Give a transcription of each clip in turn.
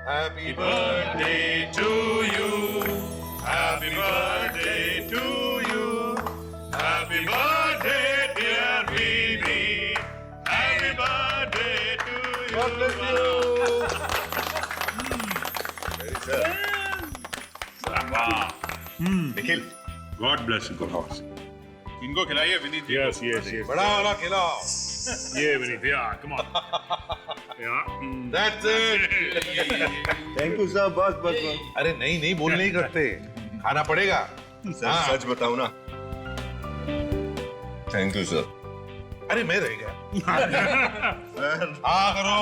Happy birthday to you. Happy birthday to you. Happy birthday, dear Vini. Happy birthday to you. God bless you. Nikhil, God bless you. इनको खिलाइए विनीत जी Yes, को। yes, yes. बड़ा वाला खिलाओ. Yeah, Vinith. Yeah, come on. Yeah. That's it. Thank you sir, बस बस बस। अरे नहीं नहीं बोल नहीं करते, खाना पड़ेगा. सर सच बताऊं ना, थैंक यू सर। अरे मैं रह गया. हाँ करो.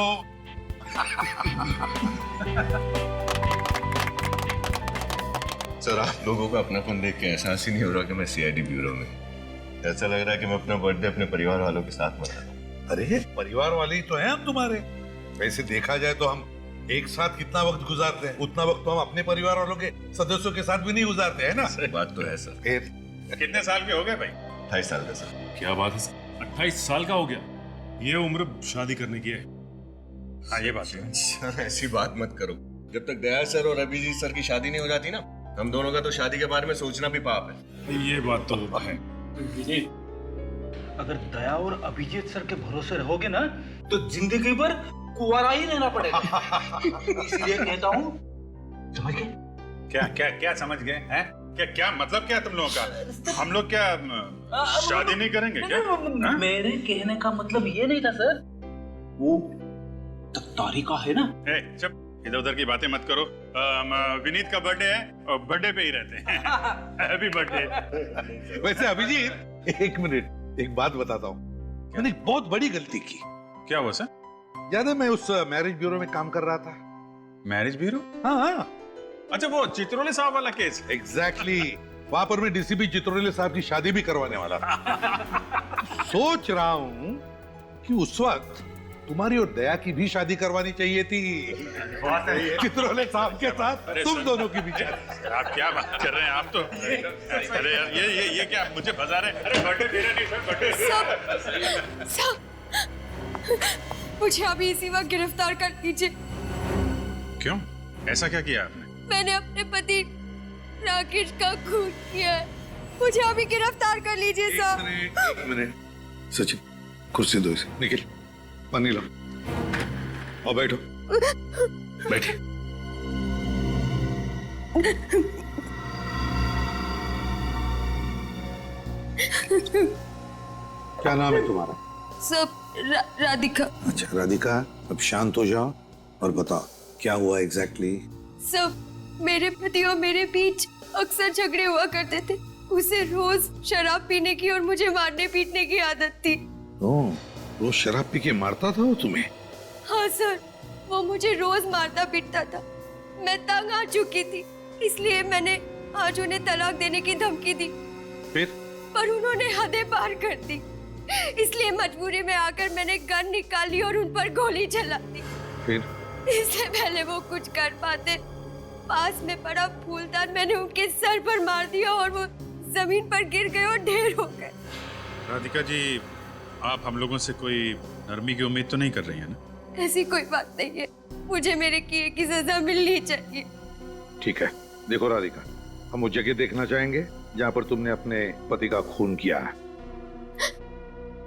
सर आप लोगों का अपनापन देख के एहसास ही नहीं हो रहा कि मैं सीआईडी ब्यूरो में. ऐसा लग रहा है कि मैं अपना बर्थडे अपने परिवार वालों के साथ मना रहा हूं। अरे परिवार वाले ही तो हैं हम तुम्हारे. वैसे देखा जाए तो हम एक साथ कितना वक्त गुजारते हैं, उतना वक्त तो हम अपने परिवार वालों के सदस्यों के साथ भी नहीं गुजारते हैं ना. बात तो है सर। फिर कितने साल के हो गए भाई? 28 साल का सर। क्या बात है? 28 साल का हो गया? ये उम्र शादी करने की है? हाँ ये बात है. सर ऐसी बात मत करो। जब तक दयाल सर और अभिजीत सर की शादी नहीं हो जाती ना, हम दोनों का तो शादी के बारे में सोचना भी पाप है। ये बात तो है। विनीत, अगर दया और अभिजीत सर के भरोसे रहोगे ना तो जिंदगी भर कुंवारा ही रहना पड़ेगा। इसलिए कहता हूँ, समझ गए? क्या क्या क्या समझ गए हैं? क्या क्या मतलब क्या तुम लोगों का? हम लोग क्या शादी नहीं करेंगे क्या? हाँ? मेरे कहने का मतलब ये नहीं था सर, वो तारीखा है ना। ए, चुप, इधर उधर की बातें मत करो. विनीत का बर्थडे है और बर्थडे पे ही रहते हैं. Happy birthday. वैसे अभिजीत, एक मिनट, एक बात बताता हूँ. मैंने एक बहुत बड़ी गलती की. क्या हुआ सर? याद है मैं उस मैरिज ब्यूरो में काम कर रहा था. Marriage bureau? हाँ हाँ अच्छा वो चित्रोले साहब वाला केस. एग्जैक्टली. वहां पर मैं डीसीपी चित्रोले साहब की शादी भी करवाने वाला था. सोच रहा हूँ कि उस वक्त तुम्हारी और दया की भी शादी करवानी चाहिए थी. चित्रोले साहब के साथ तुम दोनों की भी शादी. आप क्या बात कर रहे हैं? आप तो अरे यार ये क्या मुझे फंसा रहे हैं? अरे बर्थडे मेरा नहीं सर, बर्थडे. सब मुझे अभी इसी वक्त गिरफ्तार कर लीजिए. क्यों? ऐसा क्या किया आपने? मैंने अपने पति राकेश का खून किया है. मुझे अभी गिरफ्तार कर लीजिए साहब. एक मिनट सचिन, कुर्सी दो इसे. निखिल पानी लो और बैठो. बैठे. क्या नाम है तुम्हारा? सब राधिका. अच्छा राधिका, अब शांत हो जाओ और बताओ क्या हुआ एग्जैक्टली? सब मेरे पति और मेरे बीच अक्सर झगड़े हुआ करते थे. उसे रोज शराब पीने की और मुझे मारने पीटने की आदत थी. ओह, वो शराब पी के मारता था वो तुम्हें? हाँ सर, वो मुझे रोज मारता पीटता था. मैं तंग आ चुकी थी, इसलिए मैंने आज उन्हें तलाक देने की धमकी दी. फिर? पर उन्होंने हदें पार कर दी. इसलिए मजबूरी में आकर मैंने गन निकाली और उन पर गोली चला दी. फिर? इससे पहले वो कुछ कर पाते, पास में पड़ा फूलदान मैंने उनके सर पर मार दिया और वो जमीन पर गिर गए और ढेर हो गए. राधिका जी, आप हम लोगों से कोई नरमी की उम्मीद तो नहीं कर रही हैं ना? ऐसी कोई बात नहीं है. मुझे मेरे किए की सजा मिलनी चाहिए. ठीक है, देखो राधिका, हम वो जगह देखना चाहेंगे जहाँ पर तुमने अपने पति का खून किया है.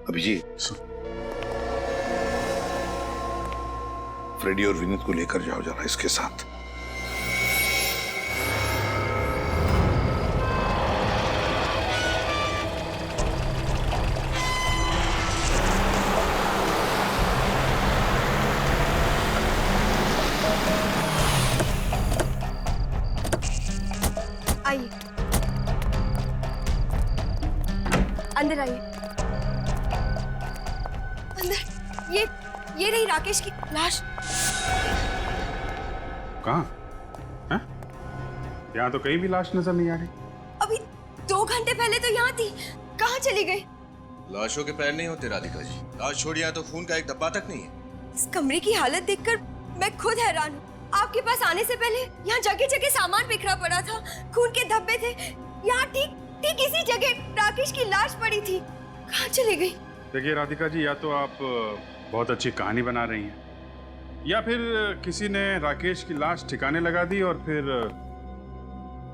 अभिजीत, फ्रेडी और विनीत को लेकर जाओ जरा इसके साथ. आइए, अंदर आइए. अंदर. ये रही राकेश की लाश. कहाँ? हैं? यहाँ तो कहीं भी लाश नजर नहीं आ रही. अभी 2 घंटे पहले तो यहाँ थी. कहाँ चली गई? लाशों के पैर नहीं होते राधिका जी. लाश छोड़िए तो खून का एक धब्बा तक नहीं है. इस कमरे की हालत देखकर मैं खुद हैरान हूँ. आपके पास आने से पहले यहाँ जगह जगह सामान बिखरा पड़ा था, खून के धब्बे थे. यहाँ ठीक इसी जगह राकेश की लाश पड़ी थी. कहाँ चली गई? देखिए राधिका जी, या तो आप बहुत अच्छी कहानी बना रही हैं या फिर किसी ने राकेश की लाश ठिकाने लगा दी और फिर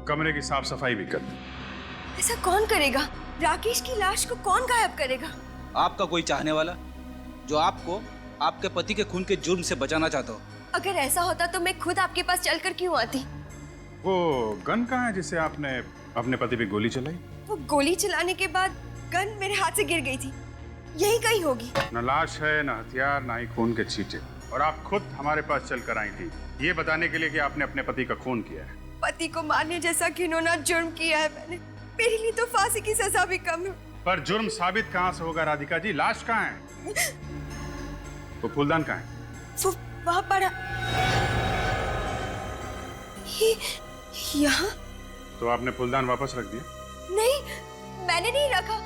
कमरे की साफ सफाई भी कर दी। ऐसा कौन करेगा? राकेश की लाश को कौन गायब करेगा? आपका कोई चाहने वाला जो आपको आपके पति के खून के जुर्म से बचाना चाहता हो। अगर ऐसा होता तो मैं खुद आपके पास चलकर क्यों आती? वो गन कहाँ है जिसे आपने अपने पति पे गोली चलाई? वो गोली चलाने के बाद गन मेरे हाथ से गिर गई थी, यही कहीं होगी। न लाश है, न हथियार, न ही खून के छींटे। और आप खुद हमारे पास चलकर आई थी ये बताने के लिए कि आपने अपने पति का खून किया है। पति को मारने जैसा घिनौना जुर्म किया है मैंने। मेरे लिए तो फांसी की सजा भी कम है। पर जुर्म साबित कहाँ से होगा राधिका जी? लाश कहाँ है? वो फूलदान कहाँ है? वो वहाँ पड़ा। ये यहाँ? तो आपने फूलदान वापस रख दिया? नहीं, मैंने नहीं रखा।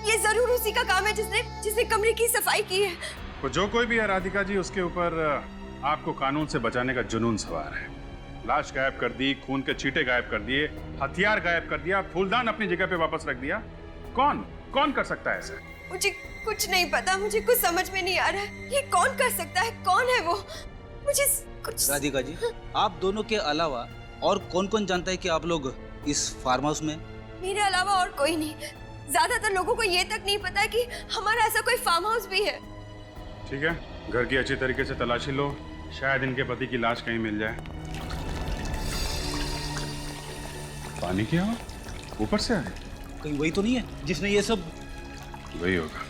ये जरूर उसी का काम है जिसने कमरे की सफाई की है। वो जो कोई भी है राधिका जी, उसके ऊपर आपको कानून से बचाने का जुनून सवार है। लाश गायब कर दी, खून के छींटे गायब कर दिए, हथियार गायब कर दिया, फूलदान अपनी जगह पे वापस रख दिया। कौन कर सकता है ऐसा? मुझे कुछ नहीं पता, मुझे कुछ समझ में नहीं आ रहा है। ये कौन कर सकता है? कौन है वो? मुझे कुछ। राधिका जी, आप दोनों के अलावा और कौन जानता है कि आप लोग इस फार्म हाउस में? मेरे अलावा और कोई नहीं। ज्यादातर लोगों को ये तक नहीं पता कि हमारा ऐसा कोई फार्म हाउस भी है। ठीक है, घर की अच्छी तरीके से तलाशी लो, शायद इनके पति की लाश कहीं मिल जाए। पानी क्या हुआ? ऊपर से आ रही? कहीं वही तो नहीं है जिसने ये सब? वही होगा।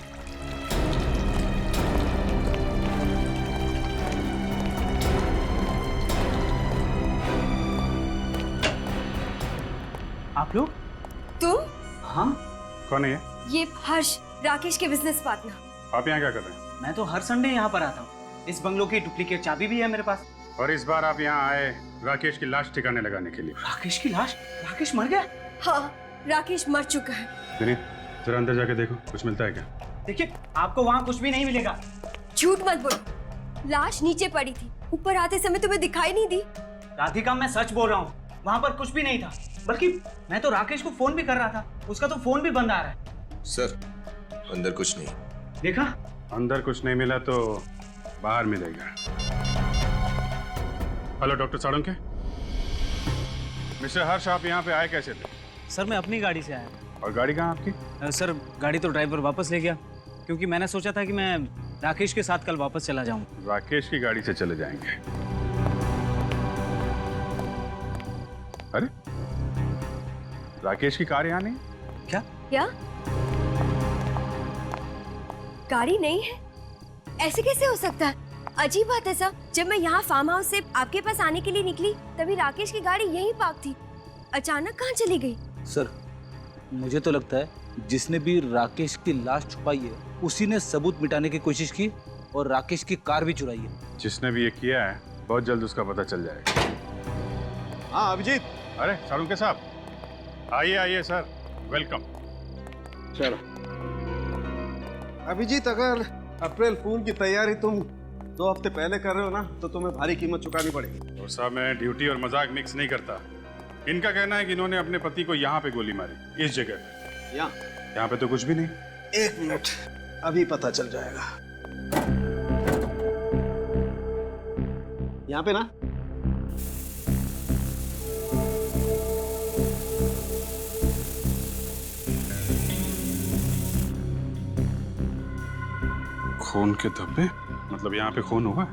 आप लोग? तुम? हाँ, कौन है ये? ये हर्ष, राकेश के बिजनेस पार्टनर। आप यहाँ क्या कर रहे हैं? मैं तो हर संडे यहाँ पर आता हूँ। इस बंगलो की डुप्लीकेट चाबी भी है मेरे पास। और इस बार आप यहाँ आए राकेश की लाश ठिकाने लगाने के लिए। राकेश की लाश? राकेश मर गया? हाँ, राकेश मर चुका है। विनीत, जरा अंदर जाके देखो, कुछ मिलता है क्या? देखिए, आपको वहाँ कुछ भी नहीं मिलेगा। झूठ मत बोलो, लाश नीचे पड़ी थी, ऊपर आते समय तुम्हें दिखाई नहीं दी? राधिका, मैं सच बोल रहा हूँ, वहाँ पर कुछ भी नहीं था। बल्कि मैं तो राकेश को फोन भी कर रहा था, उसका तो फोन भी बंद आ रहा है। सर, अंदर कुछ नहीं। देखा? अंदर कुछ नहीं मिला तो बाहर मिलेगा। Hello doctor Salunke. मिस्टर हर्ष, आप यहाँ पे आए कैसे थे? सर, मैं अपनी गाड़ी से आया। और गाड़ी कहाँ आपकी? सर, गाड़ी तो ड्राइवर वापस ले गया, क्योंकि मैंने सोचा था कि मैं राकेश के साथ कल वापस चला जाऊँ। राकेश की गाड़ी से चले जाएंगे? अरे, राकेश की कार यहाँ नहीं? क्या? क्या? गाड़ी नहीं है? ऐसे कैसे हो सकता है? अजीब बात है सर। जब मैं यहाँ फार्म हाउस से आपके पास आने के लिए निकली, तभी राकेश की गाड़ी यहीं पार्क थी। अचानक कहाँ चली गई? सर, मुझे तो लगता है जिसने भी राकेश की लाश छुपाई है उसी ने सबूत मिटाने की कोशिश की और राकेश की कार भी चुराई है। जिसने भी ये किया है बहुत जल्द उसका पता चल जाएगा। हाँ अभिजीत, अरे साळुंके साहब, आइए सर, वेलकम। चलो। अभिजीत, अगर अप्रैल फूल की तैयारी तुम 2 हफ्ते पहले कर रहे हो ना, तो तुम्हें भारी कीमत चुकानी पड़ेगी। और साहब, मैं ड्यूटी और मजाक मिक्स नहीं करता। इनका कहना है कि इन्होंने अपने पति को यहाँ पे गोली मारी, इस जगह पे। यहाँ पे तो कुछ भी नहीं। 1 मिनट, अभी पता चल जाएगा। यहाँ पे ना खून के धब्बे? मतलब यहाँ पे खून हुआ?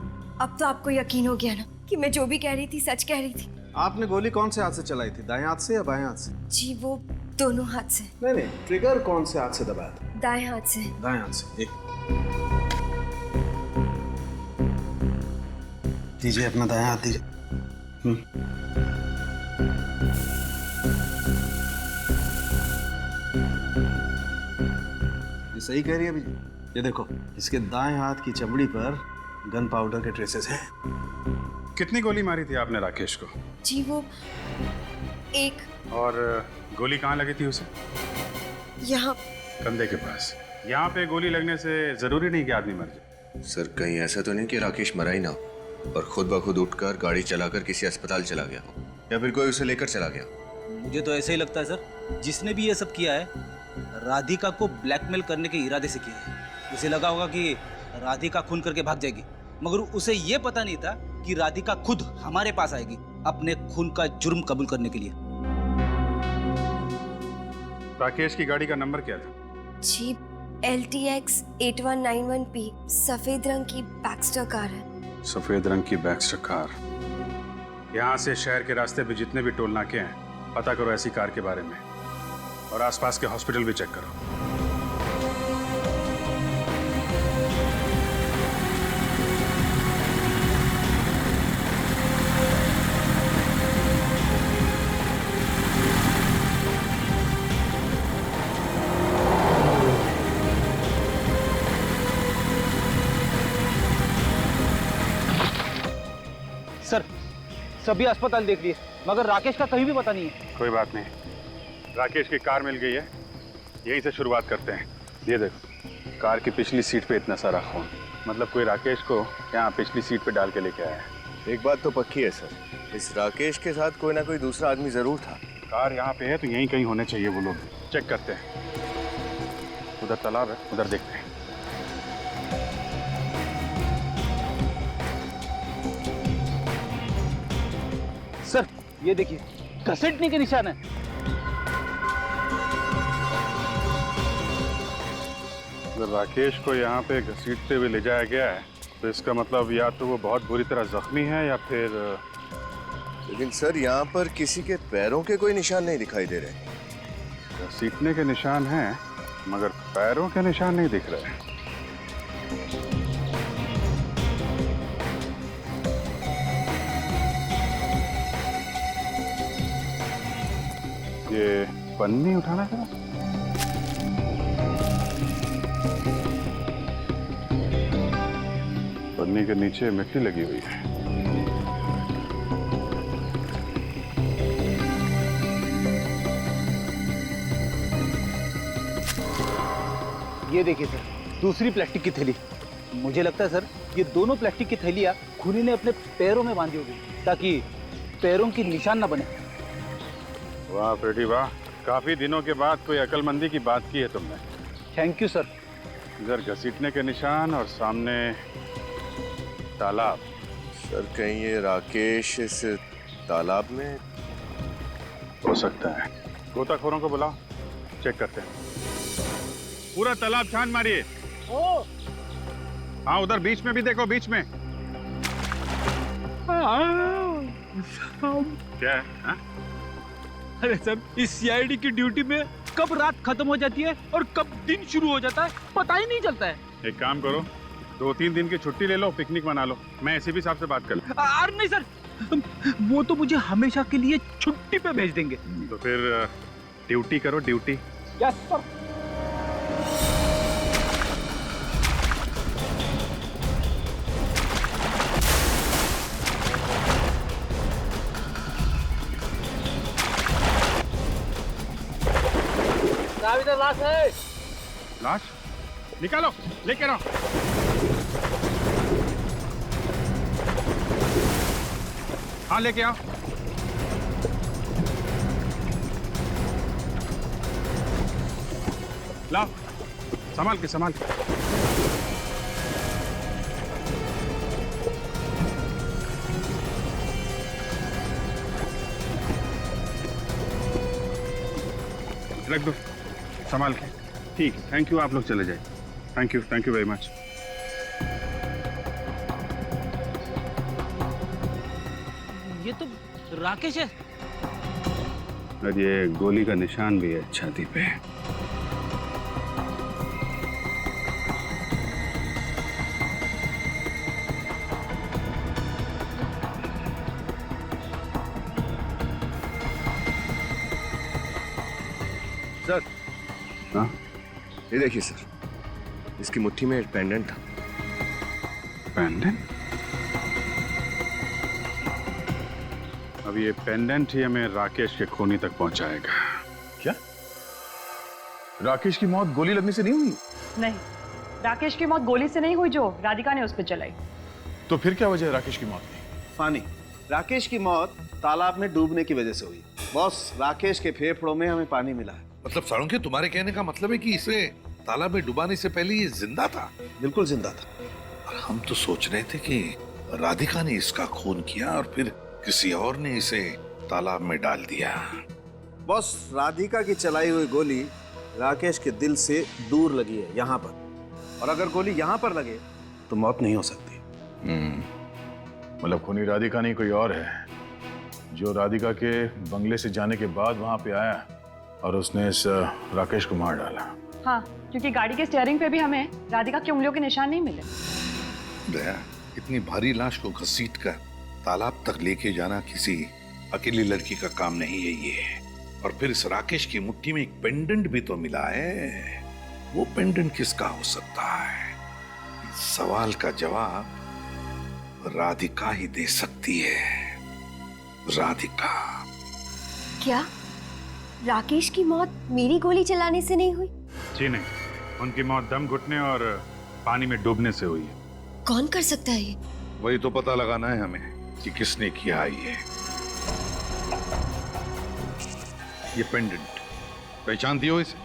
अब तो आपको यकीन हो गया ना कि मैं जो भी कह रही थी सच कह रही थी। आपने गोली कौन से हाथ से चलाई थी, दाएं हाथ से या बाएं हाथ से? जी, वो दोनों हाथ से। नहीं, ट्रिगर कौन से हाथ से दबाया था? दाएं हाथ से। दाएं हाथ से। एक दीजिए, अपना दायां हाथ दीजिए। ये सही कह रही है अभी। ये देखो, इसके दाएं हाथ की चमड़ी पर गन पाउडर के ट्रेसेस हैं। कितनी गोली मारी थी आपने राकेश को? जी, वो एक। और गोली कहाँ लगी थी उसे? यहाँ। कंधे के पास। यहाँ पे गोली लगने से जरूरी नहीं कि आदमी मर जाए। सर, कहीं ऐसा तो नहीं कि राकेश मरा ही ना और खुद ब खुद उठकर गाड़ी चलाकर किसी अस्पताल चला गया, या फिर कोई उसे लेकर चला गया? मुझे तो ऐसा ही लगता है सर, जिसने भी ये सब किया है राधिका को ब्लैकमेल करने के इरादे से किया है। उसे लगा होगा कि राधिका खून करके भाग जाएगी मगर उसे ये पता नहीं था कि राधिका खुद हमारे पास आएगी अपने खून का जुर्म कबूल करने के लिए। राकेश की गाड़ी का नंबर क्या था? जी LTX 8191P, सफेद रंग की बैक्स्टर कार है। सफेद रंग की बैक्स्टर कार। यहाँ से शहर के रास्ते पे जितने भी टोल नाके हैं पता करो ऐसी कार के बारे में, और आसपास के हॉस्पिटल भी चेक करो। सर सभी अस्पताल देख लिए मगर राकेश का कहीं भी पता नहीं है। कोई बात नहीं, राकेश की कार मिल गई है, यहीं से शुरुआत करते हैं। ये देखो, कार की पिछली सीट पे इतना सारा खून, मतलब कोई राकेश को यहाँ पिछली सीट पे डाल के लेके आया है। एक बात तो पक्की है सर, इस राकेश के साथ कोई ना कोई दूसरा आदमी जरूर था। कार यहाँ पे है तो यहीं कहीं होने चाहिए वो लोग। चेक करते हैं। उधर तालाब है, उधर देखते हैं। सर ये देखिए, घसीटने के निशान है। अगर राकेश को यहाँ पे घसीटते हुए ले जाया गया है तो इसका मतलब या तो वो बहुत बुरी तरह जख्मी है या फिर लेकिन सर यहाँ पर किसी के पैरों के कोई निशान नहीं दिखाई दे रहे। घसीटने के निशान हैं मगर पैरों के निशान नहीं दिख रहे। ये पन्नी उठाना था। पन्नी के नीचे मिट्टी लगी हुई है। ये देखिए सर, दूसरी प्लास्टिक की थैली। मुझे लगता है सर ये दोनों प्लास्टिक की थैलियाँ खूनी ने अपने पैरों में बांधी होगी ताकि पैरों की निशान न बने। वाह फ्रेडी वाह, काफी दिनों के बाद कोई अकलमंदी की बात की है तुमने। Thank you sir. इधर घसीटने के निशान और सामने तालाब। सर कहीं ये राकेश इस तालाब में हो सकता है। गोताखोरों को बुलाओ, चेक करते हैं। पूरा तालाब छान मारिए। हाँ उधर बीच में भी देखो, बीच में। क्या है हा? अरे सर, इस सीआईडी की ड्यूटी में कब रात खत्म हो जाती है और कब दिन शुरू हो जाता है पता ही नहीं चलता है। एक काम करो, 2-3 दिन की छुट्टी ले लो, पिकनिक मना लो। मैं एसीपी साहब से बात कर लूं। अरे नहीं सर, वो तो मुझे हमेशा के लिए छुट्टी पे भेज देंगे। तो फिर ड्यूटी करो, ड्यूटी। Yes sir. इधर लाश है। लाश निकालो, लेके आओ। हाँ लेके आओ। लाओ, संभाल के संभाल के। रख दो संभाल के। ठीक, थैंक यू। आप लोग चले जाए। Thank you very much. ये तो राकेश है। और ये गोली का निशान भी है छाती पे। सर हाँ ये देखिए सर, इसकी मुट्ठी में एक पेंडेंट था। पेंडेंट? अब ये पेंडेंट ही हमें राकेश के खूनी तक पहुंचाएगा। क्या राकेश की मौत गोली लगने से नहीं हुई? नहीं, राकेश की मौत गोली से नहीं हुई जो राधिका ने उस पर चलाई। तो फिर क्या वजह है राकेश की मौत की? फानी, राकेश की मौत तालाब में डूबने की वजह से हुई। बॉस, राकेश के फेफड़ों में हमें पानी मिला है। मतलब साळुंखे, तुम्हारे कहने का मतलब है कि इसे तालाब में डुबाने से पहले ये जिंदा था? बिल्कुल जिंदा था। हम तो सोच रहे थे कि राधिका ने इसका खून किया और फिर किसी और ने इसे तालाब में डाल दिया। बॉस, राधिका की चलाई हुई गोली राकेश के दिल से दूर लगी है, यहाँ पर। और अगर गोली यहाँ पर लगे तो मौत नहीं हो सकती। मतलब खूनी राधिका नहीं कोई और है जो राधिका के बंगले से जाने के बाद वहां पे आया और उसने इस राकेश को मार डाला। हाँ, क्योंकि गाड़ी के स्टीयरिंग पे भी हमें राधिका की उंगलियों के निशान नहीं मिले। दया, इतनी भारी लाश को घसीटकर तालाब तक लेके जाना किसी अकेली लड़की का काम नहीं है ये। और फिर इस राकेश की मुट्ठी में एक पेंडेंट भी तो मिला है। वो पेंडेंट किसका हो सकता है? इस सवाल का जवाब राधिका ही दे सकती है। राधिका। क्या राकेश की मौत मेरी गोली चलाने से नहीं हुई? जी नहीं, उनकी मौत दम घुटने और पानी में डूबने से हुई है। कौन कर सकता है ये? वही तो पता लगाना है हमें कि किसने किया ये पेंडेंट पहचानती हो इसे?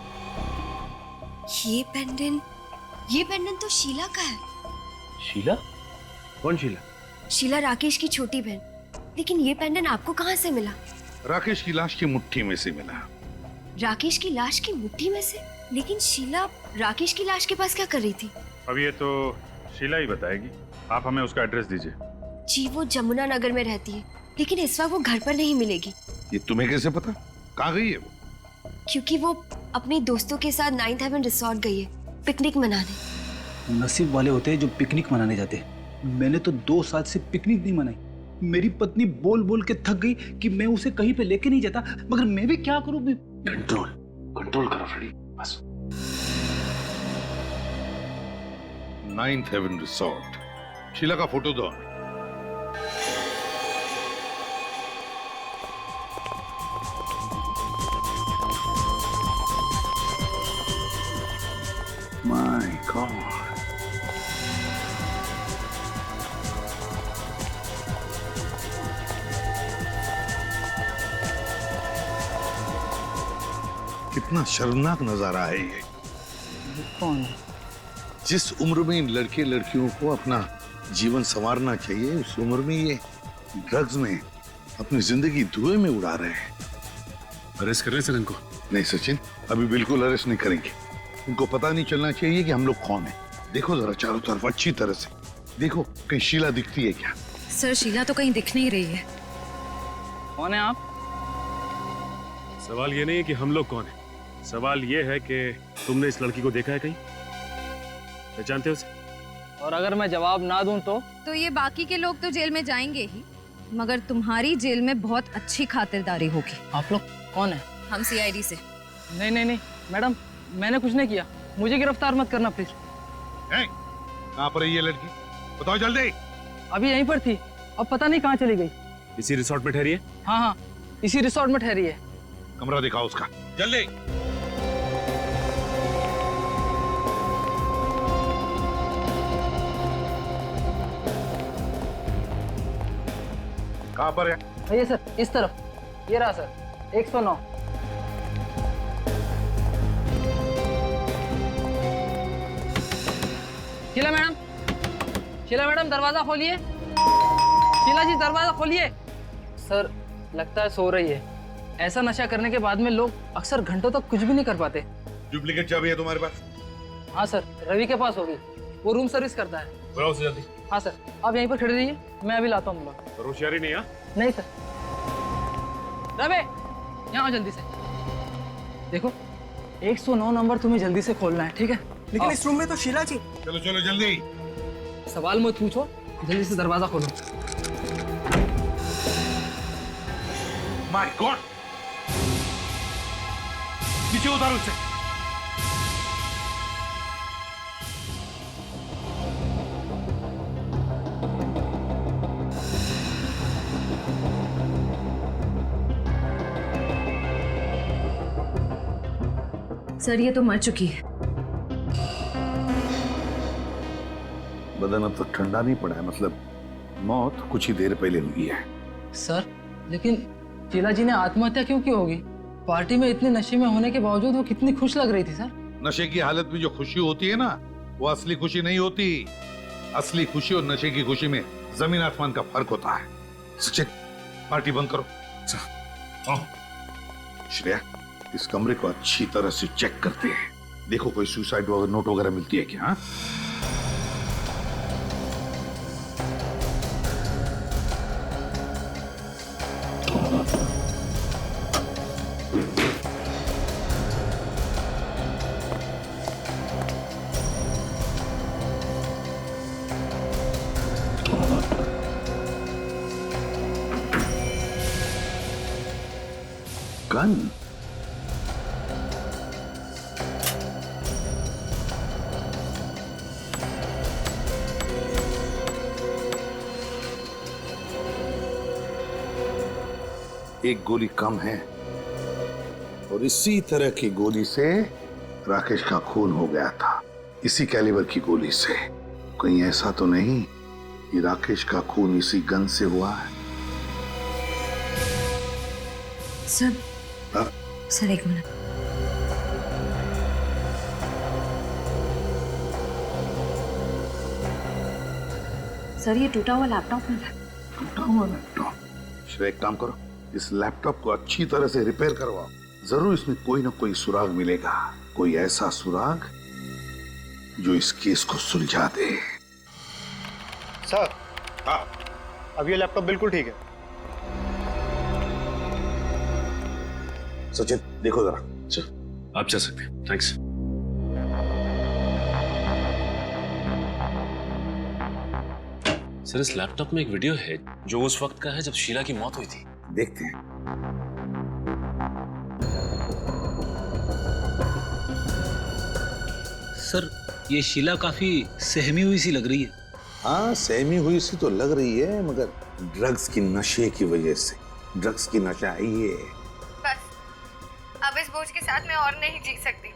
ये पेंडेंट तो शीला का है। शीला? कौन शीला? शीला राकेश की छोटी बहन। लेकिन ये पेंडेंट आपको कहाँ से मिला? राकेश की लाश की मुट्ठी में से मिला। राकेश की लाश की मुट्ठी में से? लेकिन शीला राकेश की लाश के पास क्या कर रही थी? अब ये तो शीला ही बताएगी। आप हमें उसका एड्रेस दीजिए। जी, वो जमुना नगर में रहती है, लेकिन इस वक्त वो घर पर नहीं मिलेगी। ये तुम्हें कैसे पता? कहाँ गई है वो? क्योंकि वो अपने दोस्तों के साथ 9th हेवन रिसोर्ट गई है पिकनिक मनाने। नसीब वाले होते हैं जो पिकनिक मनाने जाते हैं। मैंने तो 2 साल से पिकनिक नहीं मनाई। मेरी पत्नी बोल बोल के थक गई कि मैं उसे कहीं पे लेके नहीं जाता, मगर मैं भी क्या करूं? कंट्रोल करो फ्रेडी, बस। 9th heaven resort. शीला का फोटो दो। माय गॉड, कितना शर्मनाक नजारा है ये। कौन? जिस उम्र में इन लड़के लड़कियों को अपना जीवन संवारना चाहिए, उस उम्र में ये ड्रग्स में अपनी जिंदगी धुएं में उड़ा रहे हैं। अरेस्ट कर रहे हैं सर इनको? नहीं सचिन, अभी बिल्कुल अरेस्ट नहीं करेंगे। उनको पता नहीं चलना चाहिए कि हम लोग कौन हैं। देखो जरा चारों तरफ अच्छी तरह से देखो, कहीं शीला दिखती है क्या? सर, शीला तो कहीं दिख नहीं रही है। कौन है आप? सवाल ये नहीं है कि हम लोग कौन हैं, सवाल ये है कि तुमने इस लड़की को देखा है कहीं? पहचानते हो उसे? और अगर मैं जवाब ना दूं तो ये बाकी के लोग तो जेल में जाएंगे ही, मगर तुम्हारी जेल में बहुत अच्छी खातिरदारी होगी। आप लोग कौन है? हम CID से। नहीं मैडम, मैंने कुछ नहीं किया। मुझे गिरफ्तार मत करना प्लीज। कहाँ पर है ये लड़की? बताओ जल्दी। अभी यहीं पर थी, अब पता नहीं कहाँ चली गई। इसी रिसोर्ट में ठहरी है? हाँ, इसी रिसोर्ट में ठहरी है। कमरा दिखाओ उसका जल्दी। कहाँ पर है? ये सर, इस तरफ। ये रहा सर, 109। शीला मैडम दरवाजा खोलिए। शीला जी दरवाजा खोलिए। सर, लगता है सो रही है। ऐसा नशा करने के बाद में लोग अक्सर घंटों तक कुछ भी नहीं कर पाते। डुप्लीकेट चाबी है तुम्हारे पास? हाँ सर, रवि के पास होगी, वो रूम सर्विस करता है। बुलाओ उसे जल्दी। हाँ सर, आप यहीं पर खड़े रहिए, मैं अभी लाता हूँ। पर होशियारी नहीं है? नहीं सर। रवि, यहाँ आओ जल्दी से। देखो, 109 नंबर तुम्हें जल्दी से खोलना है, ठीक है? लेकिन इस रूम में तो शीला जी। चलो चलो जल्दी। सवाल मत पूछो, जल्दी से दरवाजा खोलो। माय गॉड, नीचे उतारो उसे। सर, ये तो मर चुकी है। बदन अब तक ठंडा नहीं पड़ा है, मतलब मौत कुछ ही देर पहले हुई है। सर, लेकिन शीला जी ने आत्महत्या क्यों की होगी? पार्टी में इतने नशे में होने के बावजूद वो कितनी खुश लग रही थी सर। नशे की हालत में जो खुशी होती है ना, वो असली खुशी नहीं होती। असली खुशी और नशे की खुशी में जमीन आसमान का फर्क होता है। सचिन, पार्टी बंद करो। आओ। श्रेया, इस कमरे को अच्छी तरह से चेक करते हैं। देखो कोई सुसाइड नोट वगैरह मिलती है क्या? गन? एक गोली कम है और इसी तरह की गोली से राकेश का खून हो गया था। इसी कैलिबर की गोली से। कहीं ऐसा तो नहीं कि राकेश का खून इसी गन से हुआ है? सर, सर एक मिनट। सर ये टूटा हुआ लैपटॉप मिला। टूटा हुआ लैपटॉप? श्रेया, एक काम करो, इस लैपटॉप को अच्छी तरह से रिपेयर करवाओ। जरूर इसमें कोई ना कोई सुराग मिलेगा, कोई ऐसा सुराग जो इस केस को सुलझा दे। सर, हाँ, अब ये लैपटॉप बिल्कुल ठीक है। सचिन देखो जरा। आप जा सकते हैं, थैंक्स। सर, इस लैपटॉप में एक वीडियो है जो उस वक्त का है जब शीला की मौत हुई थी। देखते हैं। सर, ये शीला काफी सहमी हुई सी लग रही है। हाँ, सहमी हुई सी तो लग रही है, मगर ड्रग्स की नशे की वजह से। ड्रग्स की नशा है ये। बस, अब इस बोझ के साथ मैं और नहीं जी सकती।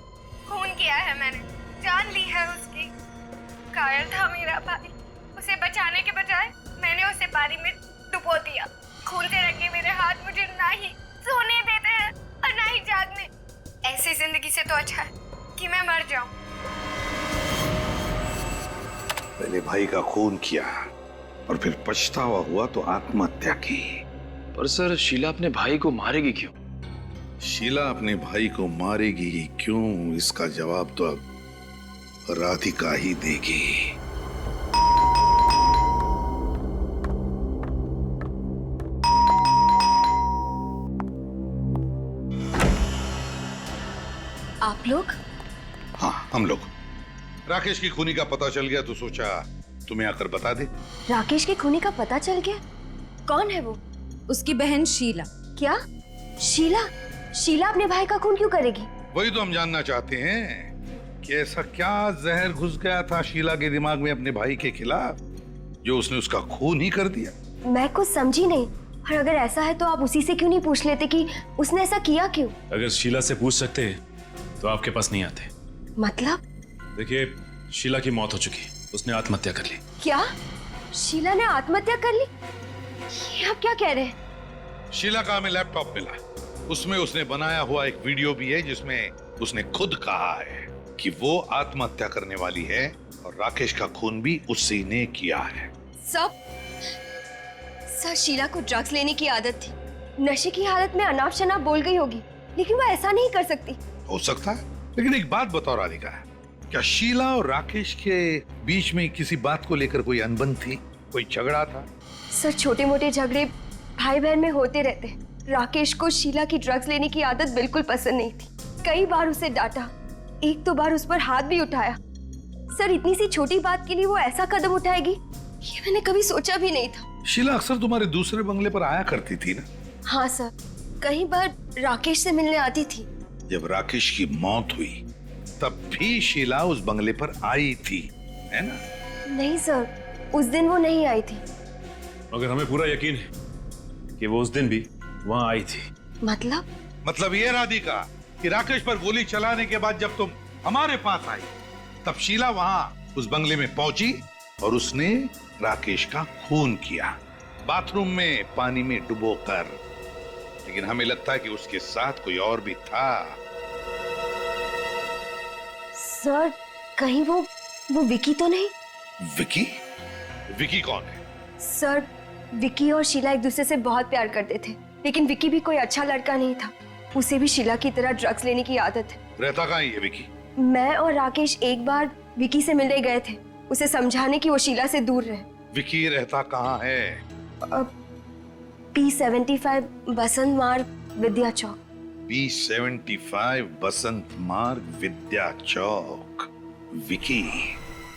खून किया है मैंने, जान ली है उसकी। घायल था मेरा भाई, उसे बचाने के बजाय मैंने उसे पानी में डुबो दिया। खून से रंगे मेरे हाथ मुझे ना ही सोने देते हैं और ना ही जागने। ऐसी जिंदगी से तो अच्छा है कि मैं मर जाऊं। पहले भाई का खून किया और फिर पछतावा हुआ तो आत्महत्या की। पर सर, शीला अपने भाई को मारेगी क्यों? शीला अपने भाई को मारेगी क्यों, इसका जवाब तो अब राधिका ही देगी। आप लोग? हाँ, हम लोग। राकेश की खूनी का पता चल गया तो सोचा तुम्हें आकर बता दे। राकेश के खूनी का पता चल गया? कौन है वो? उसकी बहन शीला। क्या? शीला? शीला अपने भाई का खून क्यों करेगी? वही तो हम जानना चाहते हैं कि ऐसा क्या जहर घुस गया था शीला के दिमाग में अपने भाई के खिलाफ जो उसने उसका खून ही कर दिया। मैं कुछ समझी नहीं। और अगर ऐसा है तो आप उसी से क्यों नहीं पूछ लेते कि उसने ऐसा किया क्यों? अगर शीला से पूछ सकते तो आपके पास नहीं आते। मतलब? देखिए, शीला की मौत हो चुकी, उसने आत्महत्या कर ली। क्या? शीला ने आत्महत्या कर ली? ये आप क्या कह रहे हैं? शीला का हमें लैपटॉप मिला, उसमें उसने बनाया हुआ एक वीडियो भी है जिसमें उसने खुद कहा है कि वो आत्महत्या करने वाली है और राकेश का खून भी उसी ने किया है। सब सर, शीला को ड्रग्स लेने की आदत थी। नशे की हालत में अनाप शनाप बोल गई होगी, लेकिन वो ऐसा नहीं कर सकती। हो सकता है, लेकिन एक बात बताओ राधिका, क्या शीला और राकेश के बीच में किसी बात को लेकर कोई अनबन थी, कोई झगड़ा था? सर, छोटे मोटे झगड़े भाई बहन में होते रहते हैं। राकेश को शीला की ड्रग्स लेने की आदत बिल्कुल पसंद नहीं थी। कई बार उसे डांटा, एक दो बार उस पर हाथ भी उठाया। सर, इतनी सी छोटी बात के लिए वो ऐसा कदम उठाएगी, ये मैंने कभी सोचा भी नहीं था। शीला अक्सर तुम्हारे दूसरे बंगले पर आया करती थी ना? हाँ सर, कई बार राकेश से मिलने आती थी। जब राकेश की मौत हुई तब भी शीला उस बंगले पर आई थी, है ना? नहीं सर, उस दिन वो नहीं आई थी। मगर हमें पूरा यकीन है कि वो उस दिन भी वहां आई थी। मतलब ये राधिका कि राकेश पर गोली चलाने के बाद जब तुम हमारे पास आई तब शीला वहां उस बंगले में पहुंची और उसने राकेश का खून किया, बाथरूम में पानी में डुबोकर। लेकिन हमें लगता है कि उसके साथ कोई और भी था। सर, कहीं वो विकी तो नहीं? विकी? विकी कौन है? सर, विकी और शीला एक दूसरे से बहुत प्यार करते थे, लेकिन विकी भी कोई अच्छा लड़का नहीं था। उसे भी शीला की तरह ड्रग्स लेने की आदत है। रहता कहाँ है ये विकी? मैं और राकेश एक बार विकी से मिलने गए थे, उसे समझाने की वो शीला से दूर रहे। विकी रहता कहाँ है? P75 बसंत मार्ग, विद्या चौक। P75 बसंत मार्ग, विद्या चौक। विकी,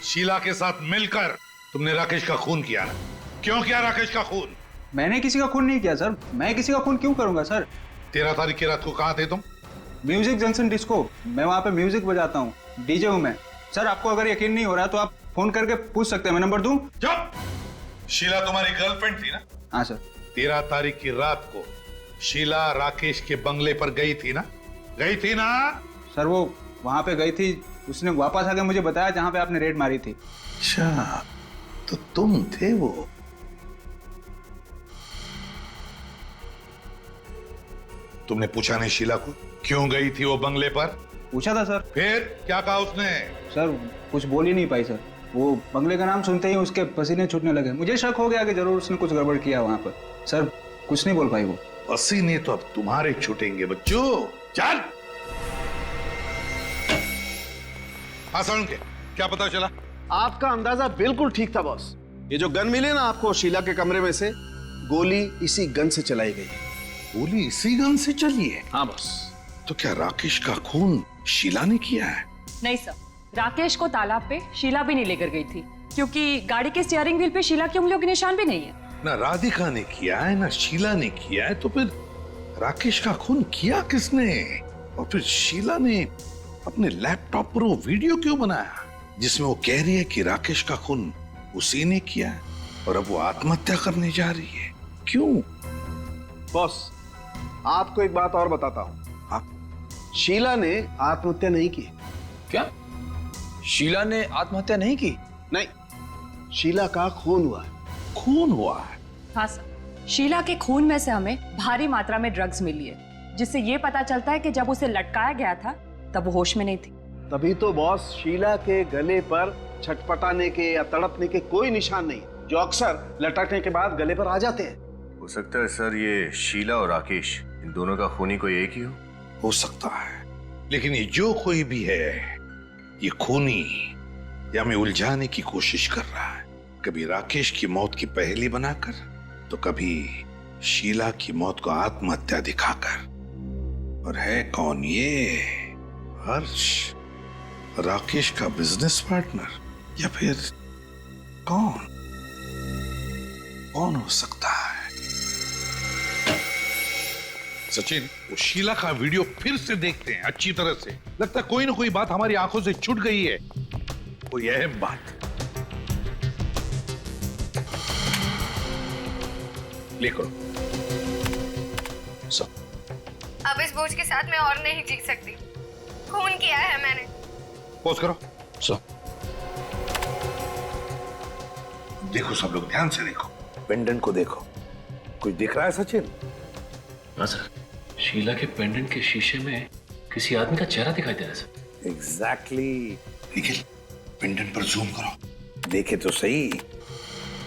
शीला के साथ मिलकर तुमने राकेश का खून किया ना? क्यों किया राकेश का खून? मैंने किसी का खून नहीं किया सर। मैं किसी का खून क्यों करूंगा सर? 13 तारीख की रात को कहाँ थे तुम? म्यूजिक जंक्शन डिस्को, मैं वहाँ पे म्यूजिक बजाता हूँ, डीजे हूँ मैं। सर आपको अगर यकीन नहीं हो रहा तो आप फोन करके पूछ सकते हैं, मैं नंबर दूं? चुप! शीला तुम्हारी गर्लफ्रेंड थी ना? हाँ सर। 13 तारीख की रात को शीला राकेश के बंगले पर गई थी ना? गई थी ना? सर वो वहाँ पे गई थी, उसने वापस आके मुझे बताया जहाँ पे आपने रेड मारी थी। अच्छा, तो तुम थे वो? तुमने पूछा नहीं शीला को क्यों गई थी वो बंगले पर? पूछा था सर। फिर क्या कहा उसने? सर कुछ बोल ही नहीं पाई सर। वो बंगले का नाम सुनते ही उसके पसीने छूटने लगे। मुझे शक हो गया कि जरूर उसने कुछ गड़बड़ किया वहाँ पर। सर कुछ नहीं बोल पाई वो। पसीने तो अब तुम्हारे छूटेंगे बच्चों। चल। हाँ सुन के क्या पता चला? आपका अंदाजा बिल्कुल ठीक था बॉस। ये जो गन मिले ना आपको शीला के कमरे में से, गोली इसी गन से चलाई गई है। गोली इसी गन से चली है? हाँ बॉस। तो क्या राकेश का खून शीला ने किया है? नहीं सर, राकेश को तालाब पे शीला भी नहीं लेकर गई थी, क्योंकि गाड़ी के स्टीयरिंग व्हील पे शीला की उंगलियों के निशान भी नहीं है। ना राधिका ने किया है ना शीला ने किया है, तो फिर राकेश का खून किया किसने? और फिर शीला ने अपने लैपटॉप पर वो वीडियो क्यों बनाया जिसमें वो कह रही है कि राकेश का खून उसी ने किया है और अब वो आत्महत्या करने जा रही है? क्यों? बॉस आपको एक बात और बताता हूँ, शीला ने आत्महत्या नहीं की। क्या? शीला ने आत्महत्या नहीं की? नहीं, शीला का खून हुआ है। खून हुआ है? हाँ सर, शीला के खून में से हमें भारी मात्रा में ड्रग्स मिली है, जिससे ये पता चलता है कि जब उसे लटकाया गया था तब वो होश में नहीं थी। तभी तो बॉस शीला के गले पर छटपटाने के या तड़पने के कोई निशान नहीं, जो अक्सर लटकने के बाद गले पर आ जाते हैं। हो सकता है सर ये शीला और राकेश इन दोनों का खूनी कोई एक ही हो सकता है, लेकिन ये जो कोई भी है ये खूनी या हमें उलझाने की कोशिश कर रहा है, कभी राकेश की मौत की पहेली बनाकर तो कभी शीला की मौत को आत्महत्या दिखाकर। और है कौन ये? हर्ष, राकेश का बिजनेस पार्टनर, या फिर कौन हो सकता है? सचिन, वो शीला का वीडियो फिर से देखते हैं अच्छी तरह से। लगता है कोई ना कोई बात हमारी आंखों से छूट गई है, कोई अहम बात। लिखो सब। अब इस बोझ के साथ मैं और नहीं जी सकती। खून किया है मैंने। पोज करो सब। देखो सब लोग ध्यान से देखो, पेंडेंट को देखो। कुछ दिख रहा है सचिन? हाँ सर, शीला के पेंडेंट के शीशे में किसी आदमी का चेहरा दिखाई दे रहा है सर। एग्जैक्टली। निखिल, पेंडेंट पर जूम करो, देखे तो सही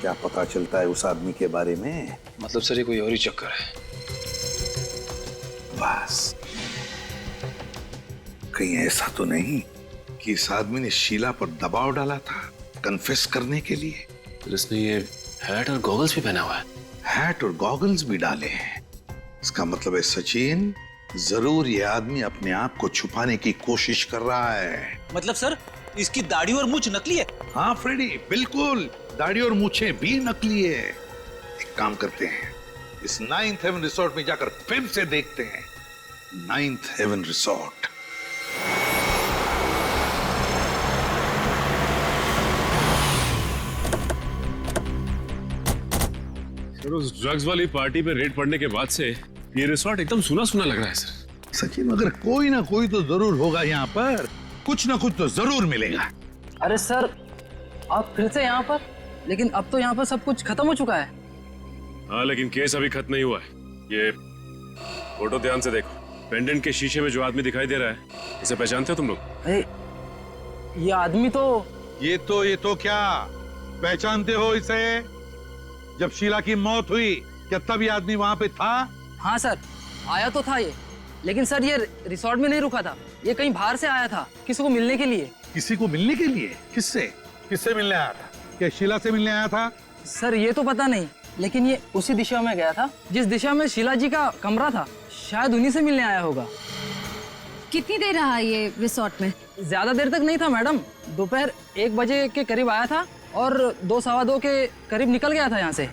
क्या पता चलता है उस आदमी के बारे में। मतलब सर ये कोई और ही चक्कर है। बस कहीं ऐसा तो नहीं कि इस आदमी ने शीला पर दबाव डाला था कन्फेस करने के लिए? फिर इसने ये हैट और गॉगल्स भी पहना हुआ है। हैट और गॉगल्स भी डाले हैं। इसका मतलब है सचिन, जरूर ये आदमी अपने आप को छुपाने की कोशिश कर रहा है। मतलब सर इसकी दाढ़ी और मूंछ नकली है? हाँ फ्रेडी, बिल्कुल, दाढ़ी और मूछें भी नकली है। एक काम करते हैं, इस 9th हेवन रिसोर्ट में जाकर फिर से देखते हैं। 9th heaven resort. सर उस ड्रग्स वाली पार्टी पे रेड पड़ने के बाद से ये रिसोर्ट एकदम सुना सुना लग रहा है सर। सचिन, मगर कोई ना कोई तो जरूर होगा यहाँ पर, कुछ ना कुछ तो जरूर मिलेगा। अरे सर आप फिर से यहाँ पर? लेकिन अब तो यहाँ पर सब कुछ खत्म हो चुका है। हाँ लेकिन केस अभी खत्म नहीं हुआ है। ये फोटो ध्यान से देखो, पेंडेंट के शीशे में जो आदमी दिखाई दे रहा है, इसे पहचानते हो तुम लोग? अरे ये आदमी तो ये तो क्या पहचानते हो इसे? जब शीला की मौत हुई क्या तब ये आदमी वहां पे था? हाँ सर, आया तो था ये, लेकिन सर ये रिसोर्ट में नहीं रुका था, ये कहीं बाहर से आया था किसी को मिलने के लिए। किसी को मिलने के लिए? किससे? किससे मिलने आया था? क्या शीला से मिलने आया था? सर ये तो पता नहीं, लेकिन ये उसी दिशा में गया था जिस दिशा में शीला जी का कमरा था, शायद उन्हीं से मिलने आया होगा। कितनी देर रहा ये रिसोर्ट में? ज्यादा देर तक नहीं था मैडम, दोपहर 1 बजे के करीब आया था और 2 सवा 2 के करीब निकल गया था यहाँ से।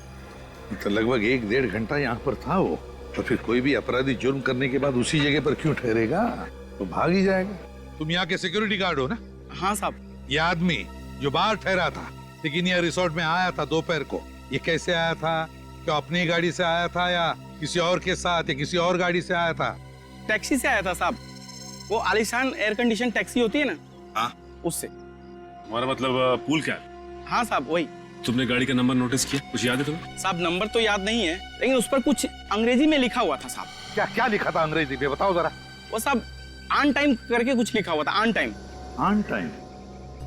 तो लगभग 1-1.5 घंटा यहाँ पर था वो। तो फिर कोई भी अपराधी जुर्म करने के बाद उसी जगह पर क्यों ठहरेगा? तो भाग ही जाएगा। तुम यहाँ के सिक्योरिटी गार्ड हो ना? हाँ साहब। ये आदमी जो बाहर ठहरा था लेकिन यह रिसोर्ट में आया था दोपहर को, ये कैसे आया था? क्या अपनी गाड़ी से आया था या किसी और के साथ या किसी और गाड़ी से आया था? टैक्सी से आया था साहब, वो आलीशान एयर कंडीशन टैक्सी होती है ना, हाँ उससे। हमारा मतलब पूल कैब? हाँ साहब वही। तुमने गाड़ी का नंबर नोटिस किया? कुछ याद है तुम्हें? साहब नंबर तो याद नहीं है, लेकिन उस पर कुछ अंग्रेजी में लिखा हुआ था साहब। क्या क्या लिखा था अंग्रेजी में? बताओ जरा। वो साहब ऑन टाइम करके कुछ लिखा हुआ था, ऑन टाइम। On time?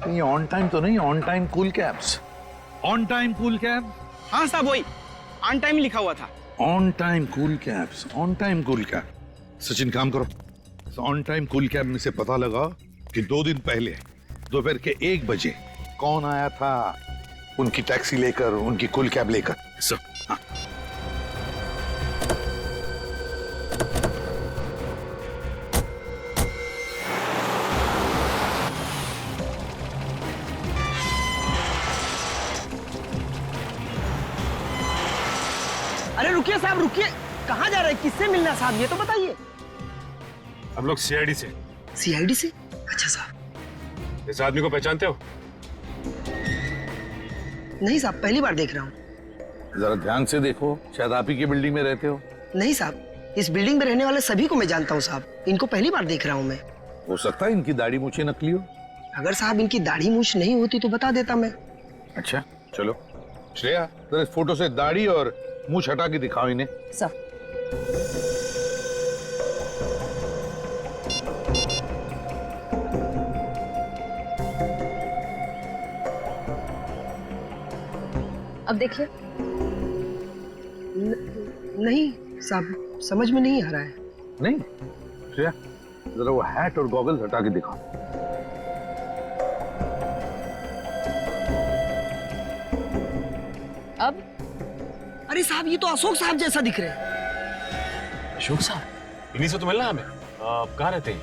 ये ऑन टाइम तो नहीं, on time cool cabs. On time cool cab? हाँ साहब वही, ऑन टाइम लिखा हुआ था। On time cool cabs, on time cool cab. Sachin काम करो, ऑन टाइम कूल कैब में से पता लगाओ कि 2 दिन पहले दोपहर के 1 बजे कौन आया था उनकी टैक्सी लेकर, उनकी कूल कैब लेकर। हाँ। अरे रुकिए साहब रुकिए, कहाँ जा रहे हैं? किससे मिलना साहब ये तो बताइए। हम लोग सीआईडी से। सीआईडी से? अच्छा साहब। इस आदमी को पहचानते हो? नहीं साहब, पहली बार देख रहा हूँ। जरा ध्यान से देखो, शायद आप ही की बिल्डिंग में रहते हो। नहीं साहब, इस बिल्डिंग में रहने वाले सभी को मैं जानता हूँ साहब, इनको पहली बार देख रहा हूँ मैं। हो सकता है इनकी दाढ़ी मूछें नकली हो। अगर साहब इनकी दाढ़ी मूछ नहीं होती तो बता देता मैं। अच्छा चलो श्रेया, जरा इस फोटो से दाढ़ी और मूछ हटा के दिखाओ इन्हें। सर अब देखिए। नहीं साहब, समझ में नहीं आ रहा है। नहीं श्रेया, जरा वो हैट और गॉगल्स हटा के दिखाओ। अब अरे साहब ये तो अशोक साहब जैसा दिख रहे हैं। अशोक साहब? इन्हीं से तो मिलना हमें। कहाँ रहते हैं?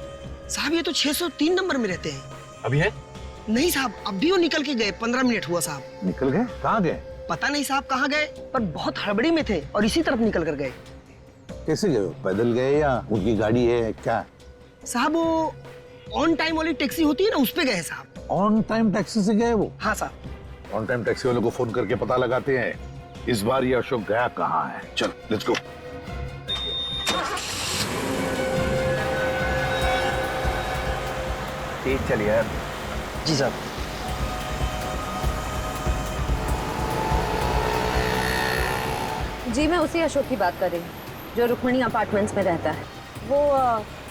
साहब ये तो 603 नंबर में रहते हैं। अभी है? नहीं साहब, अब भी वो निकल के गए, 15 मिनट हुआ साहब। निकल गए? कहाँ गए? पता नहीं साहब कहाँ गए, पर बहुत हड़बड़ी में थे और इसी तरफ निकल कर गए। कैसे गए? पैदल गए या उनकी गाड़ी है क्या? साहब वो ऑन टाइम वाली टैक्सी होती है ना, उस पे गए साहब। ऑन टाइम टैक्सी से गए वो? हाँ साहब। ऑन टाइम टैक्सी वालों को फोन करके पता लगाते हैं इस बार ये अशोक गया कहाँ है। चल लेट्स गो। तेज चलिए यार। जी साहब। जी मैं उसी अशोक की बात कर रही हूँ जो रुक्मिणी अपार्टमेंट्स में रहता है। वो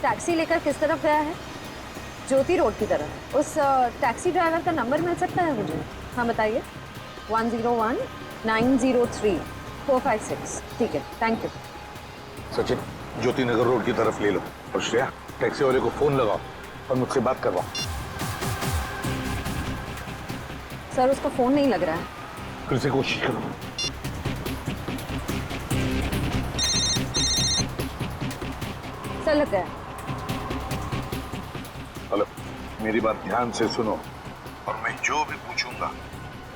टैक्सी लेकर किस तरफ गया है? ज्योति रोड की तरफ। उस टैक्सी ड्राइवर का नंबर मिल सकता है मुझे? हाँ बताइए। 101-903-456। ठीक है, thank you. Sachin, Jyoti Nagar road की तरफ ले लो और श्रेया टैक्सी वाले को फोन लगाओ और मुझसे बात करवाओ। सर उसका फोन नहीं लग रहा है। फिर से कोशिश करो। सर लग गया। हेलो, मेरी बात ध्यान से सुनो और मैं जो भी पूछूंगा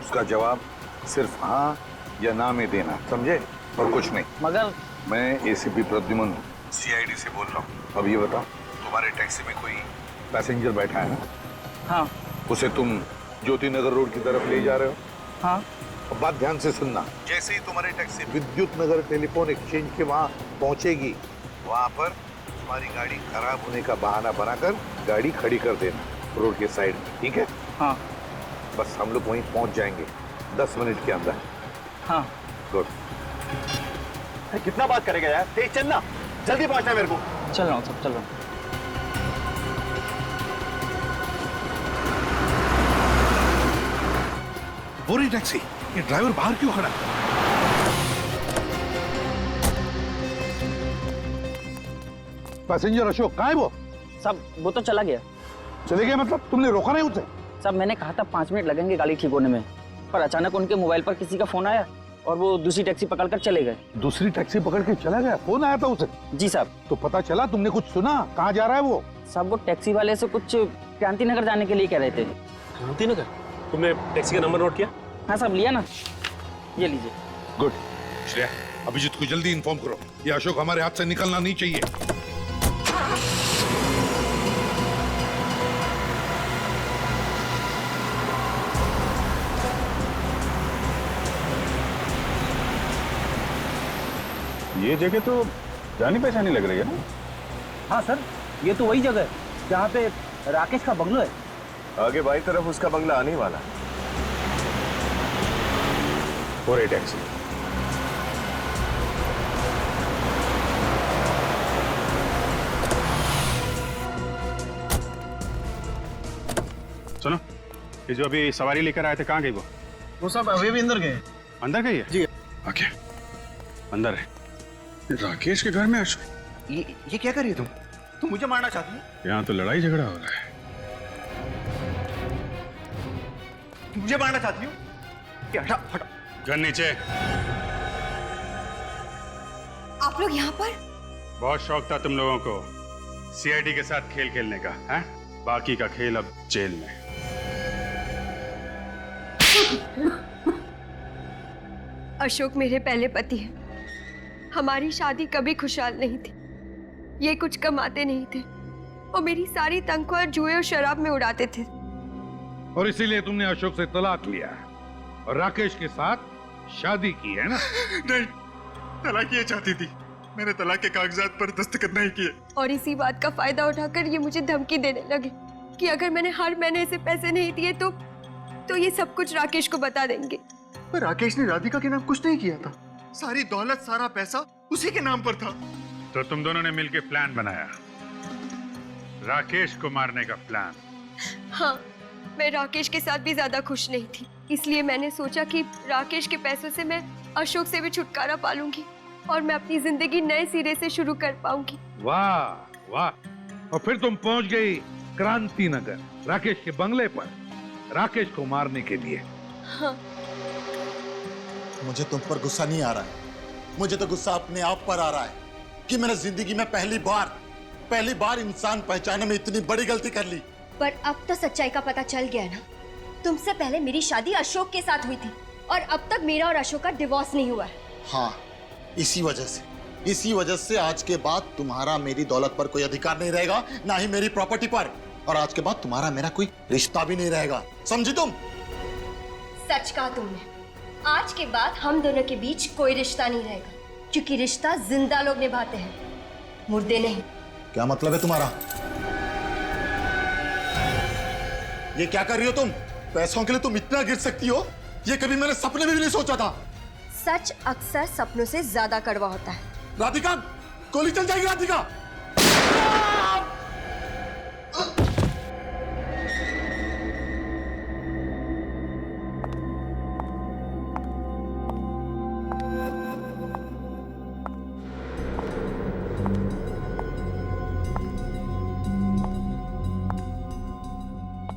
उसका जवाब सिर्फ हाँ या ना में देना, समझे? और कुछ नहीं। मगर मैं एसीपी प्रद्युमन सीआईडी से बोल रहा हूँ। अब ये बताओ, तुम्हारे टैक्सी में कोई पैसेंजर बैठा है ना? हाँ। उसे तुम ज्योति नगर रोड की तरफ ले जा रहे हो? हाँ। और बात ध्यान से सुनना, जैसे ही तुम्हारी टैक्सी विद्युत नगर टेलीफोन एक्सचेंज के वहां पहुंचेगी, वहां पर तुम्हारी गाड़ी खराब होने का बहाना बनाकर गाड़ी खड़ी कर देना रोड के साइड में, ठीक है? हाँ। बस हम लोग वहीं पहुंच जाएंगे 10 मिनट के अंदर। हाँ। गुड। कितना बात करेगा यार, तेज चलना, जल्दी पहुंचना मेरे को। चल रहा हूँ सब, चल रहा हूँ। हो रही टैक्सी, ये ड्राइवर बाहर क्यों खड़ा है? पैसेंजर अशोक कहाँ है वो? सब वो तो चला गया। चले गए मतलब? तुमने रोका नहीं उसे? सब मैंने कहा था 5 मिनट लगेंगे गाड़ी ठीक होने में, पर अचानक उनके मोबाइल पर किसी का फोन आया और वो दूसरी टैक्सी पकड़कर चले गए। दूसरी टैक्सी पकड़ के चला गया? फोन आया था उसे? जी साहब। तो पता चला? तुमने कुछ सुना? कहाँ जा रहा है वो? साहब वो टैक्सी वाले से कुछ क्रांति नगर जाने के लिए कह रहे थे। क्रांति नगर? तुमने टैक्सी का नंबर नोट किया? हाँ साहब, लिया ना, ये लीजिए। गुड। श्रेया, अभिजीत को जल्दी इन्फॉर्म करो, ये अशोक हमारे हाथ से निकलना नहीं चाहिए। ये जगह तो जानी पहचानी लग रही है ना? हाँ सर, ये तो वही जगह है जहाँ पे राकेश का बंगलो है। आगे बाई तरफ उसका बंगला आने वाला है। हो रही टैक्सी। सुनो, ये जो अभी सवारी लेकर आए थे, कहाँ गई वो सब अभी भी अंदर गए। अंदर गई है जी? ओके, अंदर है। राकेश के घर में अशोक? ये क्या कर रही हो तुम मुझे मारना चाहती हो? यहाँ तो लड़ाई झगड़ा हो रहा है। मुझे मारना चाहती हो? हटा हटा। गन नीचे। आप लोग यहाँ पर? बहुत शौक था तुम लोगों को सीआईडी के साथ खेल खेलने का, हैं? बाकी का खेल अब जेल में। अशोक मेरे पहले पति हैं। हमारी शादी कभी खुशहाल नहीं थी। ये कुछ कमाते नहीं थे और मेरी सारी तनख्वाह जुए और शराब में उड़ाते थे। और इसीलिए तुमने अशोक से तलाक लिया और राकेश के साथ शादी की है ना? नहीं, तलाक ये चाहती थी, मैंने तलाक के कागजात पर दस्तखत नहीं किए। और इसी बात का फायदा उठाकर ये मुझे धमकी देने लगे कि अगर मैंने हर महीने से पैसे नहीं दिए तो ये सब कुछ राकेश को बता देंगे। पर राकेश ने राधिका के नाम कुछ नहीं किया था। सारी दौलत, सारा पैसा उसी के नाम पर था। तो तुम दोनों ने मिलकर प्लान बनाया, राकेश को मारने का प्लान। हाँ, मैं राकेश के साथ भी ज्यादा खुश नहीं थी, इसलिए मैंने सोचा कि राकेश के पैसों से मैं अशोक से भी छुटकारा पालूंगी और मैं अपनी जिंदगी नए सिरे से शुरू कर पाऊंगी। वाह वाह। और फिर तुम पहुंच गई क्रांति नगर, राकेश के बंगले पर, राकेश को मारने के लिए। हाँ। मुझे तुम पर गुस्सा नहीं आ रहा है, मुझे तो गुस्सा अपने आप पर आ रहा है कि मैंने जिंदगी में पहली बार इंसान पहचाने में इतनी बड़ी गलती कर ली। पर अब तो सच्चाई का पता चल गया ना। तुमसे पहले मेरी शादी अशोक के साथ हुई थी और अब तक मेरा और अशोक का डिवोर्स नहीं हुआ है। हाँ, इसी वजह से आज के बाद तुम्हारा मेरी दौलत पर कोई अधिकार नहीं रहेगा, ना ही मेरी प्रॉपर्टी पर। और आज के बाद तुम्हारा मेरा कोई रिश्ता भी नहीं रहेगा, समझी तुम? सच कहा तुमने। आज के बाद हम दोनों के बीच कोई रिश्ता नहीं रहेगा, क्योंकि रिश्ता जिंदा लोग निभाते हैं, मुर्दे नहीं। क्या मतलब है तुम्हारा? ये क्या कर रही हो तुम? पैसों के लिए तुम इतना गिर सकती हो, ये कभी मैंने सपने में भी नहीं सोचा था। सच अक्सर सपनों से ज्यादा कड़वा होता है। राधिका, गोली चल जाएगी राधिका।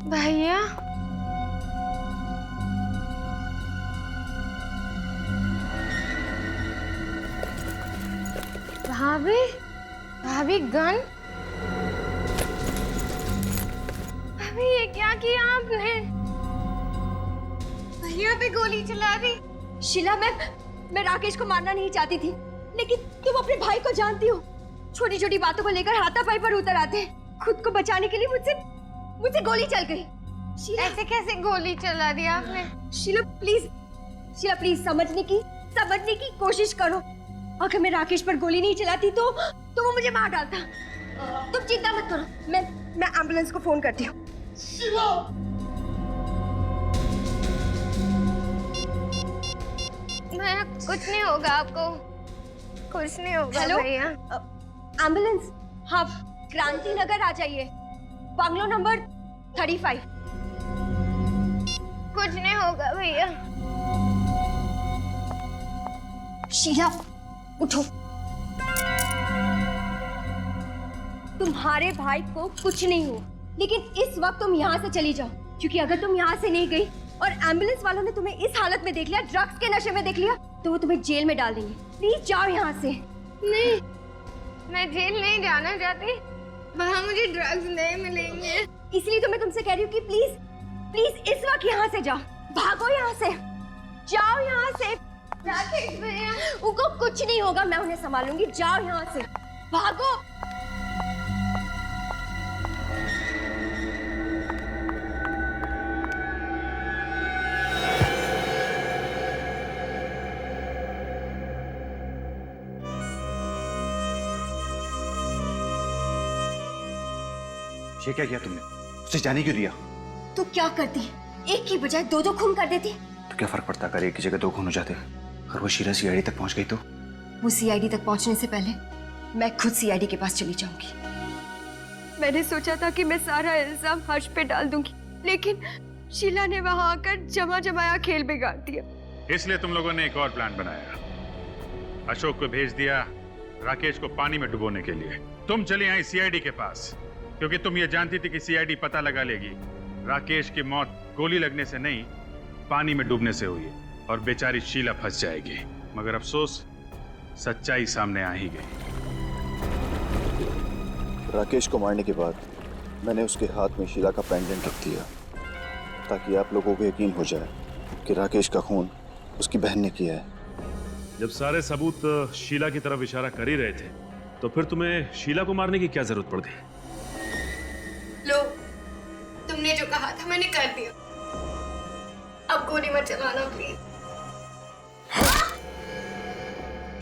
भैया, भाभी गन? भाभी ये क्या किया आपने? भैया पे गोली चला दी। शीला, मैं राकेश को मारना नहीं चाहती थी, लेकिन तुम अपने भाई को जानती हो, छोटी छोटी बातों को लेकर हाथापाई पर उतर आते हैं। खुद को बचाने के लिए मुझसे गोली चल गई। शीला, ऐसे कैसे गोली चला दी आपने? शीला प्लीज समझने की कोशिश करो। अगर मैं राकेश पर गोली नहीं चलाती तो वो मुझे मार डालता। तुम चिंता मत करो, मैं एम्बुलेंस को फोन करती हूँ। भैया कुछ नहीं होगा आपको, कुछ नहीं होगा। हेलो भैया, एम्बुलेंस? हाँ, क्रांति नगर आ जाइए, बंगलो नंबर 35। कुछ नहीं होगा भैया। शीला उठो। तुम्हारे भाई को कुछ नहीं हुआ, लेकिन इस वक्त तुम यहाँ से चली जाओ, क्योंकि अगर तुम यहाँ से नहीं गई और एम्बुलेंस वालों ने तुम्हें इस हालत में देख लिया, ड्रग्स के नशे में देख लिया, तो वो तुम्हें जेल में डाल देंगे। प्लीज जाओ यहाँ से। नहीं, मैं जेल नहीं जाना चाहती, वहाँ मुझे ड्रग्स नहीं मिलेंगे। इसलिए तो मैं तुमसे कह रही हूँ कि प्लीज प्लीज इस वक्त यहाँ से जाओ, भागो यहाँ से, जाओ यहाँ से। राकेश भैया, उनको कुछ नहीं होगा, मैं उन्हें संभालूंगी। जाओ यहाँ से, भागो। ये क्या किया तुमने? उसे जाने क्यों दिया? तो क्या करती? एक की बजाय दो दो खून कर देती। तो क्या फर्क पड़ता अगर एक की जगह दो खून हो जाते? अगर वो शीला सीआईडी तक पहुंच गई तो? वो सीआईडी तक पहुंचने से पहले मैं खुद सीआईडी के पास चली जाऊंगी। मैंने सोचा था कि मैं सारा इल्जाम हर्ष पे डाल दूंगी, लेकिन शीला ने वहां आकर जमा जमाया खेल बिगाड़ दिया। इसलिए तुम लोगों ने एक और प्लान बनाया। अशोक को भेज दिया राकेश को पानी में डुबोने के लिए। तुम चली आई सीआईडी के पास, क्योंकि तुम ये जानती थी कि सीआईडी पता लगा लेगी राकेश की मौत गोली लगने से नहीं, पानी में डूबने से हुई और बेचारी शीला फंस जाएगी। मगर अफसोस, सच्चाई सामने आ ही गई। राकेश को मारने के बाद मैंने उसके हाथ में शीला का पेंडेंट रख दिया, ताकि आप लोगों को यकीन हो जाए कि राकेश का खून उसकी बहन ने किया है। जब सारे सबूत शीला की तरफ इशारा कर ही रहे थे, तो फिर तुम्हें शीला को मारने की क्या जरूरत पड़ गई? लो, तुमने जो कहा था मैंने कर दिया। अब गोली मत चलाना प्लीज।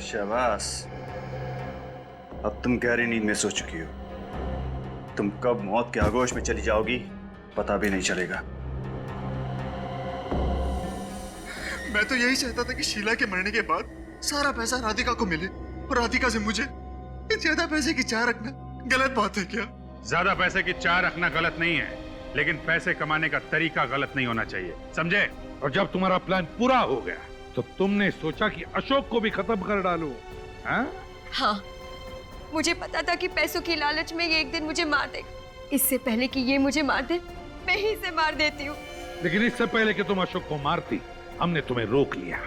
शाबाश, अब तुम गहरी नींद में सो चुकी हो। तुम कब मौत के आगोश में चली जाओगी पता भी नहीं चलेगा। मैं तो यही चाहता था कि शीला के मरने के बाद सारा पैसा राधिका को मिले, और राधिका से मुझे ज्यादा पैसे की चाह रखना गलत बात है क्या? ज्यादा पैसे की चाह रखना गलत नहीं है, लेकिन पैसे कमाने का तरीका गलत नहीं होना चाहिए, समझे? और जब तुम्हारा प्लान पूरा हो गया तो तुमने सोचा कि अशोक को भी खत्म कर डालो, हाँ? हाँ, मुझे पता था कि पैसों की लालच में ये एक दिन मुझे मार देगा। इससे पहले कि ये मुझे मार दे, मैं ही इसे मार देती हूँ। लेकिन इससे पहले कि तुम अशोक को मारती, हमने तुम्हें रोक लिया।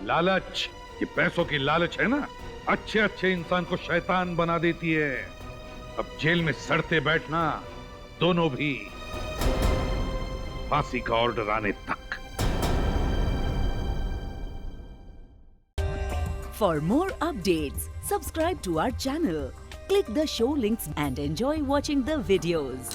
लालच, ये पैसों की लालच है ना, अच्छे अच्छे इंसान को शैतान बना देती है। अब जेल में सड़ते बैठना, दोनों भी, फांसी का ऑर्डर आने तक। For more updates, subscribe to our channel, click the show links and enjoy watching the videos.